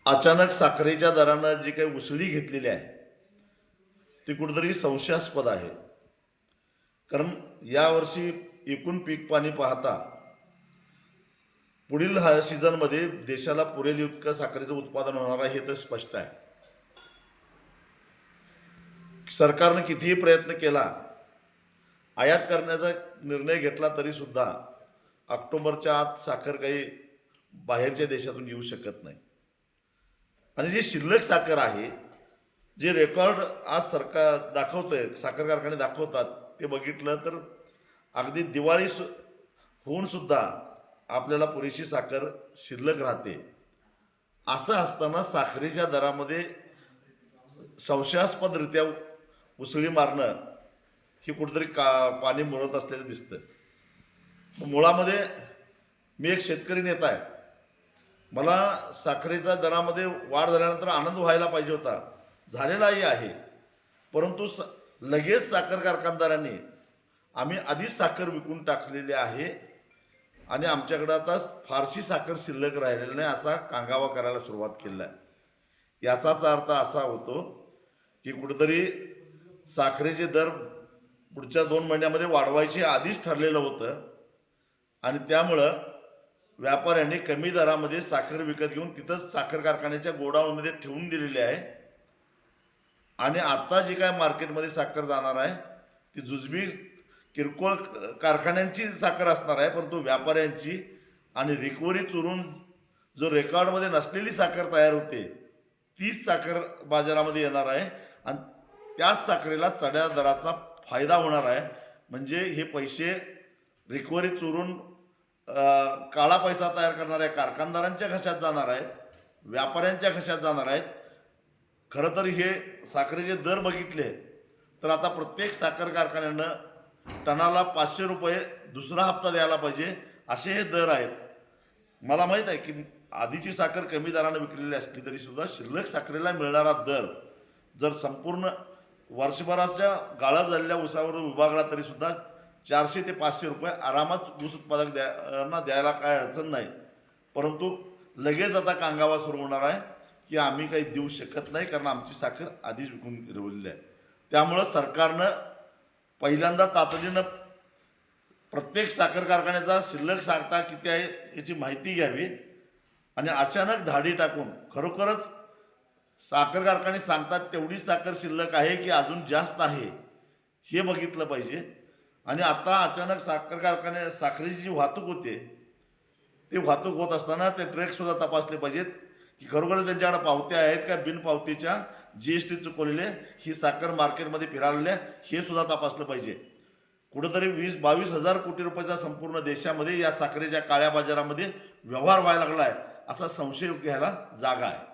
अचानक साखरेच्या दरानं जी काही उसळी घेतलेली आहे ती कुठेतरी संशयास्पद आहे. कारण यावर्षी एकूण पीक पाणी पाहता पुढील सीझनमध्ये देशाला पुरेल इतकं साखरेचं उत्पादन होणार आहे हे तर स्पष्ट आहे. सरकारनं कितीही प्रयत्न केला, आयात करण्याचा निर्णय घेतला तरी सुद्धा ऑक्टोबरच्या आत साखर काही बाहेरच्या देशातून येऊ शकत नाही. आणि जी शिल्लक साखर आहे, जे रेकॉर्ड आज सरकार दाखवतंय, साखर कारखाने दाखवतात, ते बघितलं तर अगदी दिवाळी होऊन सुद्धा आपल्याला पुरेशी साखर शिल्लक राहते. असं असताना साखरेच्या दरामध्ये संशयास्पदरित्या उसळी मारणं ही कुठेतरी पाणी मुरत असल्याचं दिसतं. मुळामध्ये मी एक शेतकरी नेता आहे. मला साखरेच्या दरामध्ये वाढ झाल्यानंतर आनंद व्हायला पाहिजे होता, झालेलाही आहे. परंतु लगेच साखर कारखानदारांनी आम्ही आधीच साखर विकून टाकलेली आहे आणि आमच्याकडं आता फारशी साखर शिल्लक राहिलेली नाही असा कांगावा करायला सुरुवात केली आहे. याचाच अर्थ असा होतो की कुठेतरी साखरेचे दर पुढच्या 2 महिन्यामध्ये वाढवायचे आधीच ठरलेलं होतं आणि त्यामुळं व्यापाऱ्यांनी कमी दरामध्ये साखर विकत घेऊन तिथंच साखर कारखान्याच्या गोडाऊनमध्ये ठेवून दिलेली आहे. आणि आता जी काय मार्केटमध्ये साखर जाणार आहे ती जुजबी किरकोळ कारखान्यांची साखर असणार आहे, परंतु व्यापाऱ्यांची आणि रिकव्हरी चुरून जो रेकॉर्डमध्ये नसलेली साखर तयार होते तीच साखर बाजारामध्ये येणार आहे आणि त्याच साखरेला चढ्या दराचा फायदा होणार आहे. म्हणजे हे पैसे रिकव्हरी चुरून काळा पैसा तयार करणाऱ्या कारखानदारांच्या घशात जाणार आहेत, व्यापाऱ्यांच्या घशात जाणार आहेत. खरं तर हे साखरेचे दर बघितले तर आता प्रत्येक साखर कारखान्यानं टनाला 500 रुपये दुसरा हप्ता द्यायला पाहिजे असे हे दर आहेत. मला माहीत आहे की आधीची साखर कमी दरानं विकलेली असली तरीसुद्धा शिल्लक साखरेला मिळणारा दर जर संपूर्ण वर्षभराच्या गाळप झालेल्या ऊसावर विभागला तरीसुद्धा 400 ते 500 रुपये आरामात ऊस उत्पादक द्यायला काय अडचण नाही. परंतु लगेच आता कांगावा सुरू होणार आहे की आम्ही काही देऊ शकत नाही कारण आमची साखर आधीच विकून ठेवलेली आहे. त्यामुळं सरकारनं पहिल्यांदा तातडीनं प्रत्येक साखर कारखान्याचा शिल्लक साठा किती आहे याची माहिती घ्यावी आणि अचानक धाडी टाकून खरोखरच साखर कारखाने सांगतात तेवढीच साखर शिल्लक आहे की अजून जास्त आहे हे बघितलं पाहिजे. आणि आता अचानक साखरेची जी वाहतूक होते ते वाहतूक होत असताना ते ट्रकसुद्धा तपासले पाहिजेत की खरोखरच त्यांच्याकडे पावत्या आहेत का, बिनपावतीच्या GST चुकवलेले ही साखर मार्केटमध्ये फिरालेल्या हे सुद्धा तपासलं पाहिजे. कुठंतरी 20-22 हजार कोटी रुपयाचा संपूर्ण देशामध्ये या साखरेच्या काळ्या बाजारामध्ये व्यवहार व्हायला लागला आहे असा संशय घ्यायला जागा आहे.